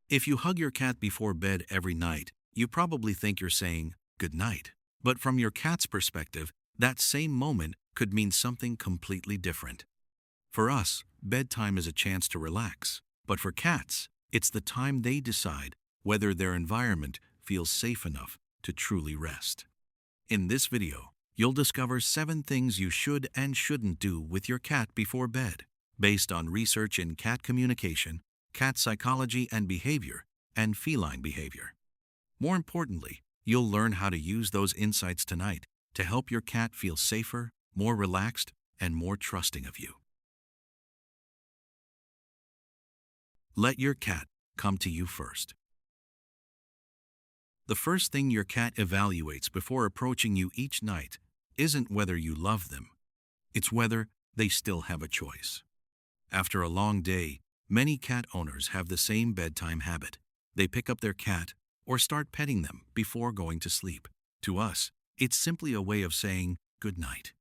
If you hug your cat before bed every night, you probably think you're saying good night. But from your cat's perspective, that same moment could mean something completely different. For us, bedtime is a chance to relax. But for cats, it's the time they decide whether their environment feels safe enough to truly rest. In this video, you'll discover 7 things you should and shouldn't do with your cat before bed, based on research in cat communication, cat psychology and behavior, and feline behavior. More importantly, you'll learn how to use those insights tonight to help your cat feel safer, more relaxed, and more trusting of you. Let your cat come to you first. The first thing your cat evaluates before approaching you each night isn't whether you love them. It's whether they still have a choice. After a long day, many cat owners have the same bedtime habit. They pick up their cat or start petting them before going to sleep. To us, it's simply a way of saying good night.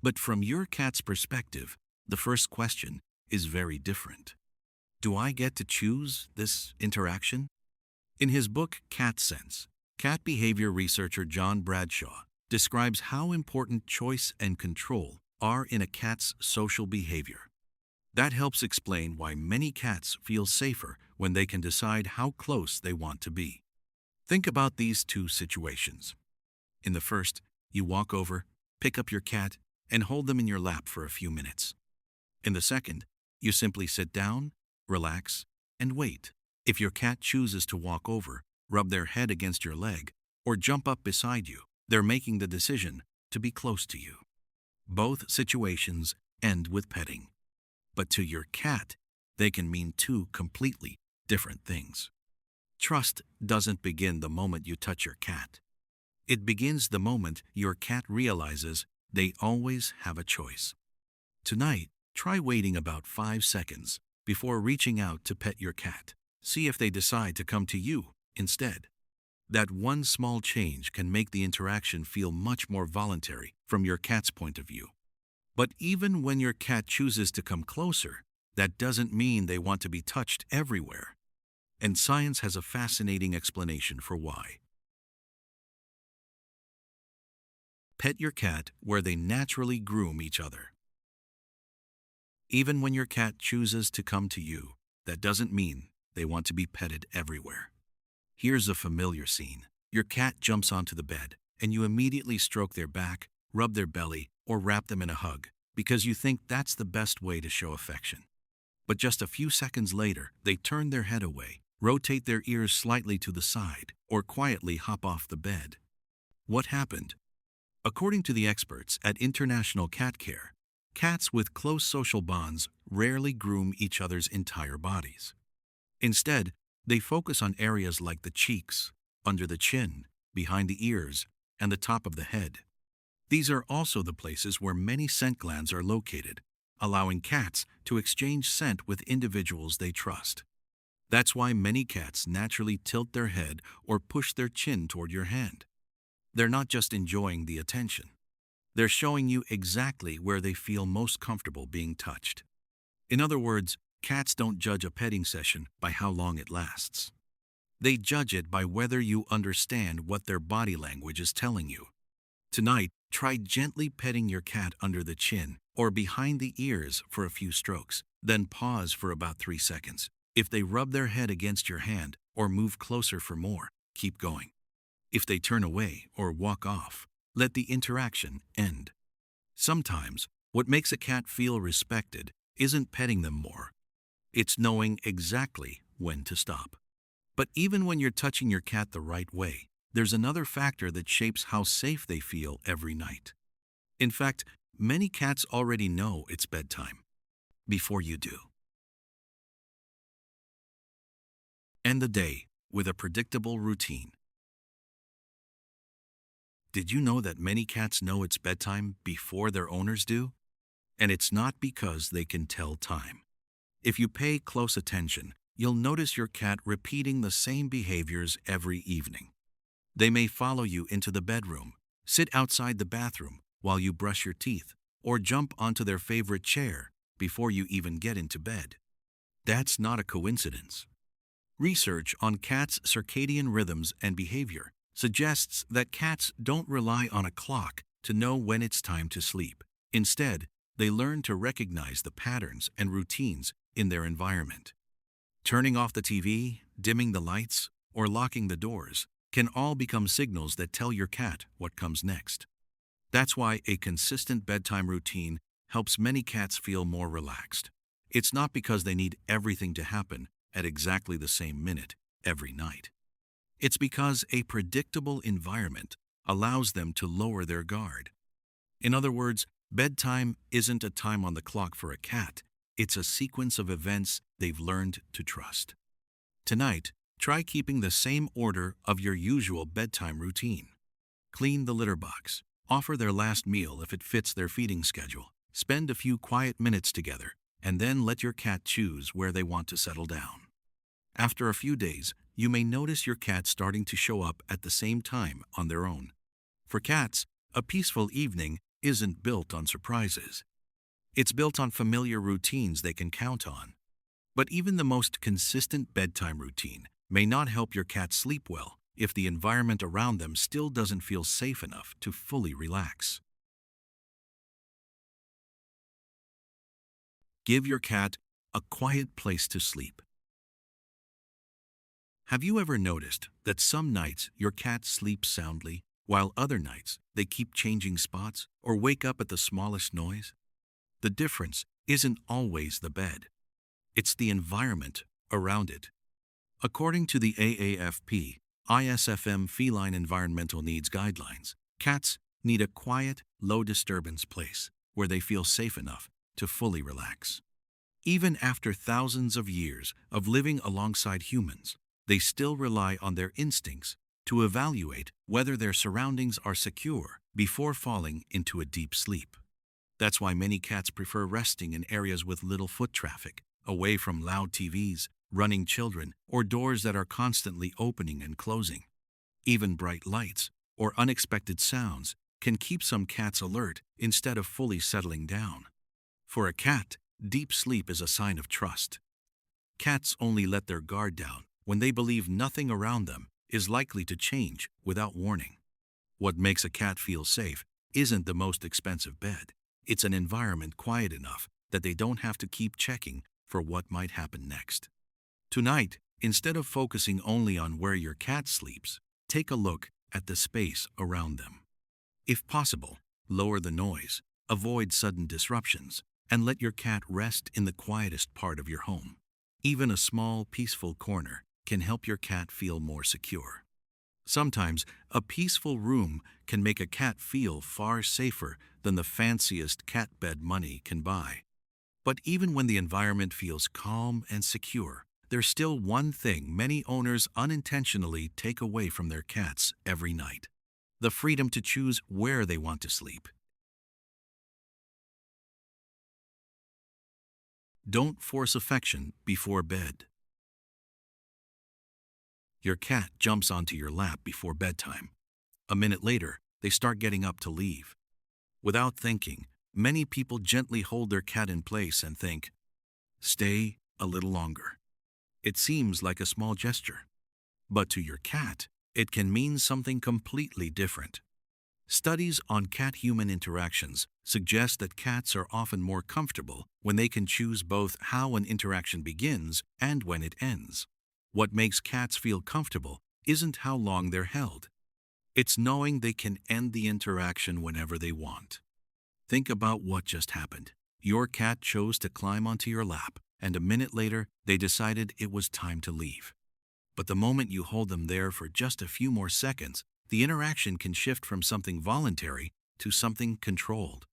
But from your cat's perspective, the first question is very different. Do I get to choose this interaction? In his book, Cat Sense, cat behavior researcher John Bradshaw describes how important choice and control are in a cat's social behavior. That helps explain why many cats feel safer when they can decide how close they want to be. Think about these 2 situations. In the first, you walk over, pick up your cat, and hold them in your lap for a few minutes. In the second, you simply sit down, relax, and wait. If your cat chooses to walk over, rub their head against your leg, or jump up beside you, they're making the decision to be close to you. Both situations end with petting. But to your cat, they can mean 2 completely different things. Trust doesn't begin the moment you touch your cat. It begins the moment your cat realizes they always have a choice. Tonight, try waiting about 5 seconds before reaching out to pet your cat. See if they decide to come to you instead. That one small change can make the interaction feel much more voluntary from your cat's point of view. But even when your cat chooses to come closer, that doesn't mean they want to be touched everywhere. And science has a fascinating explanation for why. Pet your cat where they naturally groom each other. Even when your cat chooses to come to you, that doesn't mean they want to be petted everywhere. Here's a familiar scene. Your cat jumps onto the bed, and you immediately stroke their back, rub their belly, or wrap them in a hug, because you think that's the best way to show affection. But just a few seconds later, they turn their head away, rotate their ears slightly to the side, or quietly hop off the bed. What happened? According to the experts at International Cat Care, cats with close social bonds rarely groom each other's entire bodies. Instead, they focus on areas like the cheeks, under the chin, behind the ears, and the top of the head. These are also the places where many scent glands are located, allowing cats to exchange scent with individuals they trust. That's why many cats naturally tilt their head or push their chin toward your hand. They're not just enjoying the attention. They're showing you exactly where they feel most comfortable being touched. In other words, cats don't judge a petting session by how long it lasts. They judge it by whether you understand what their body language is telling you. Tonight, try gently petting your cat under the chin or behind the ears for a few strokes, then pause for about 3 seconds. If they rub their head against your hand or move closer for more, keep going. If they turn away or walk off, let the interaction end. Sometimes, what makes a cat feel respected isn't petting them more. It's knowing exactly when to stop. But even when you're touching your cat the right way, there's another factor that shapes how safe they feel every night. In fact, many cats already know it's bedtime before you do. End the day with a predictable routine. Did you know that many cats know it's bedtime before their owners do? And it's not because they can tell time. If you pay close attention, you'll notice your cat repeating the same behaviors every evening. They may follow you into the bedroom, sit outside the bathroom while you brush your teeth, or jump onto their favorite chair before you even get into bed. That's not a coincidence. Research on cats' circadian rhythms and behavior suggests that cats don't rely on a clock to know when it's time to sleep. Instead, they learn to recognize the patterns and routines in their environment. Turning off the TV, dimming the lights, or locking the doors can all become signals that tell your cat what comes next. That's why a consistent bedtime routine helps many cats feel more relaxed. It's not because they need everything to happen at exactly the same minute every night. It's because a predictable environment allows them to lower their guard. In other words, bedtime isn't a time on the clock for a cat, it's a sequence of events they've learned to trust. Tonight, try keeping the same order of your usual bedtime routine. Clean the litter box, offer their last meal if it fits their feeding schedule, spend a few quiet minutes together, and then let your cat choose where they want to settle down. After a few days, you may notice your cat starting to show up at the same time on their own. For cats, a peaceful evening isn't built on surprises. It's built on familiar routines they can count on. But even the most consistent bedtime routine may not help your cat sleep well if the environment around them still doesn't feel safe enough to fully relax. Give your cat a quiet place to sleep. Have you ever noticed that some nights your cat sleeps soundly, while other nights they keep changing spots or wake up at the smallest noise? The difference isn't always the bed. It's the environment around it. According to the AAFP, ISFM Feline Environmental Needs Guidelines, cats need a quiet, low-disturbance place where they feel safe enough to fully relax. Even after thousands of years of living alongside humans, they still rely on their instincts to evaluate whether their surroundings are secure before falling into a deep sleep. That's why many cats prefer resting in areas with little foot traffic, away from loud TVs, running children, or doors that are constantly opening and closing. Even bright lights or unexpected sounds can keep some cats alert instead of fully settling down. For a cat, deep sleep is a sign of trust. Cats only let their guard down when they believe nothing around them is likely to change without warning. What makes a cat feel safe isn't the most expensive bed. It's an environment quiet enough that they don't have to keep checking for what might happen next. Tonight, instead of focusing only on where your cat sleeps, take a look at the space around them. If possible, lower the noise, avoid sudden disruptions, and let your cat rest in the quietest part of your home. Even a small, peaceful corner can help your cat feel more secure. Sometimes, a peaceful room can make a cat feel far safer than the fanciest cat bed money can buy. But even when the environment feels calm and secure, there's still one thing many owners unintentionally take away from their cats every night: the freedom to choose where they want to sleep. Don't force affection before bed. Your cat jumps onto your lap before bedtime. A minute later, they start getting up to leave. Without thinking, many people gently hold their cat in place and think, "Stay a little longer." It seems like a small gesture, but to your cat, it can mean something completely different. Studies on cat-human interactions suggest that cats are often more comfortable when they can choose both how an interaction begins and when it ends. What makes cats feel comfortable isn't how long they're held. It's knowing they can end the interaction whenever they want. Think about what just happened. Your cat chose to climb onto your lap, and a minute later, they decided it was time to leave. But the moment you hold them there for just a few more seconds, the interaction can shift from something voluntary to something controlled.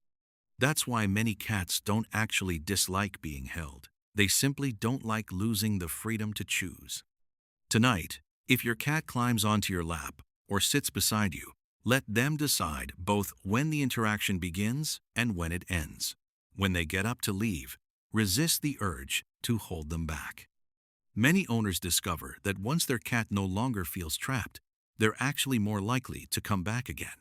That's why many cats don't actually dislike being held. They simply don't like losing the freedom to choose. Tonight, if your cat climbs onto your lap or sits beside you, let them decide both when the interaction begins and when it ends. When they get up to leave, resist the urge to hold them back. Many owners discover that once their cat no longer feels trapped, they're actually more likely to come back again.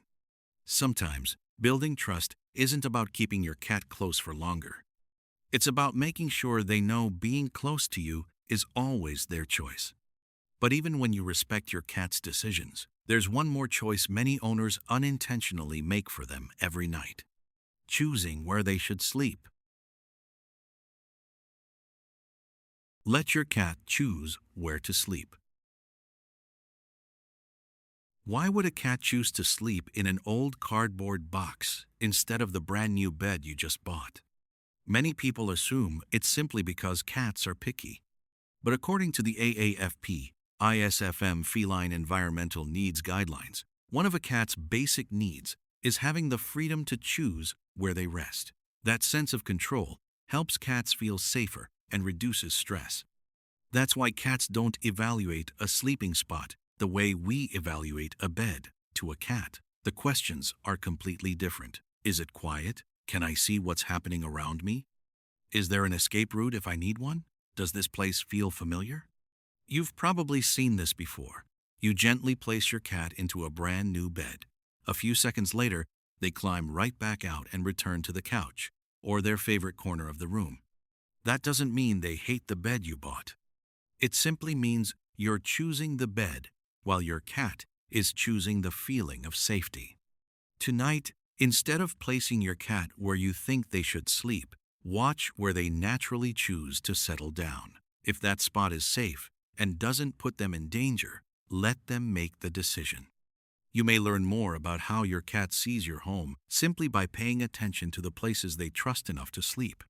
Sometimes, building trust isn't about keeping your cat close for longer. It's about making sure they know being close to you is always their choice. But even when you respect your cat's decisions, there's one more choice many owners unintentionally make for them every night: choosing where they should sleep. Let your cat choose where to sleep. Why would a cat choose to sleep in an old cardboard box instead of the brand new bed you just bought? Many people assume it's simply because cats are picky. But according to the AAFP, ISFM Feline Environmental Needs Guidelines, one of a cat's basic needs is having the freedom to choose where they rest. That sense of control helps cats feel safer and reduces stress. That's why cats don't evaluate a sleeping spot the way we evaluate a bed. To a cat, the questions are completely different. Is it quiet? Can I see what's happening around me? Is there an escape route if I need one? Does this place feel familiar? You've probably seen this before. You gently place your cat into a brand new bed. A few seconds later, they climb right back out and return to the couch or their favorite corner of the room. That doesn't mean they hate the bed you bought. It simply means you're choosing the bed while your cat is choosing the feeling of safety. Tonight, instead of placing your cat where you think they should sleep, watch where they naturally choose to settle down. If that spot is safe and doesn't put them in danger, let them make the decision. You may learn more about how your cat sees your home simply by paying attention to the places they trust enough to sleep.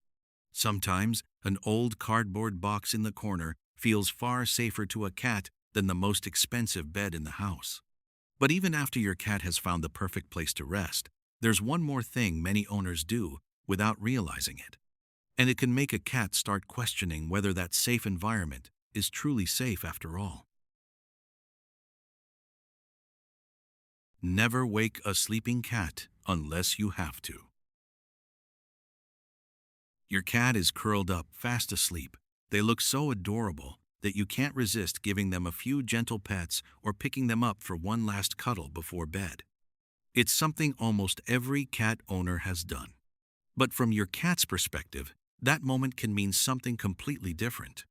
Sometimes, an old cardboard box in the corner feels far safer to a cat than the most expensive bed in the house. But even after your cat has found the perfect place to rest, there's one more thing many owners do without realizing it. And it can make a cat start questioning whether that safe environment is truly safe after all. Never wake a sleeping cat unless you have to. Your cat is curled up, fast asleep. They look so adorable that you can't resist giving them a few gentle pets or picking them up for one last cuddle before bed. It's something almost every cat owner has done. But from your cat's perspective, that moment can mean something completely different.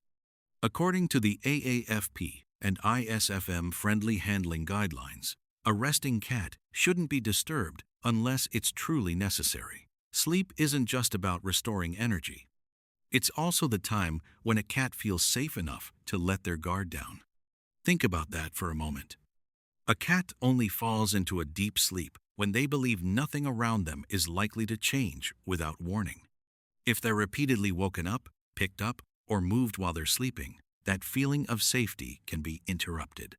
According to the AAFP and ISFM Friendly Handling Guidelines, a resting cat shouldn't be disturbed unless it's truly necessary. Sleep isn't just about restoring energy. It's also the time when a cat feels safe enough to let their guard down. Think about that for a moment. A cat only falls into a deep sleep when they believe nothing around them is likely to change without warning. If they're repeatedly woken up, picked up, or moved while they're sleeping, that feeling of safety can be interrupted.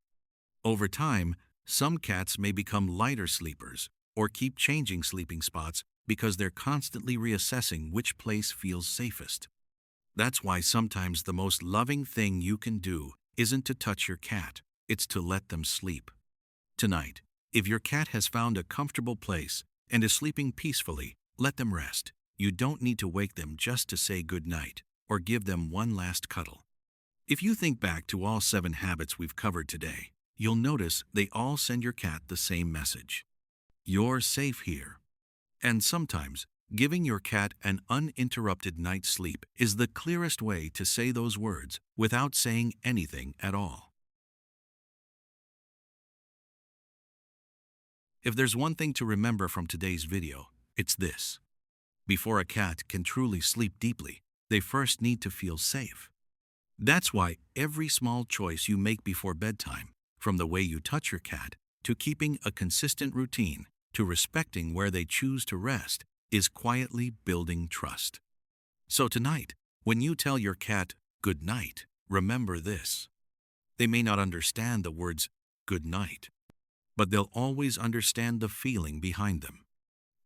Over time, some cats may become lighter sleepers or keep changing sleeping spots because they're constantly reassessing which place feels safest. That's why sometimes the most loving thing you can do isn't to touch your cat, it's to let them sleep. Tonight, if your cat has found a comfortable place and is sleeping peacefully, let them rest. You don't need to wake them just to say good night or give them one last cuddle. If you think back to all 7 habits we've covered today, you'll notice they all send your cat the same message. You're safe here. And sometimes, giving your cat an uninterrupted night's sleep is the clearest way to say those words without saying anything at all. If there's one thing to remember from today's video, it's this. Before a cat can truly sleep deeply, they first need to feel safe. That's why every small choice you make before bedtime, from the way you touch your cat, to keeping a consistent routine, to respecting where they choose to rest, is quietly building trust. So tonight, when you tell your cat good night, remember this. They may not understand the words good night, but they'll always understand the feeling behind them.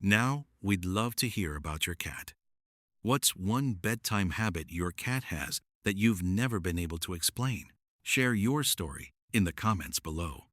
Now, we'd love to hear about your cat. What's one bedtime habit your cat has that you've never been able to explain? Share your story in the comments below.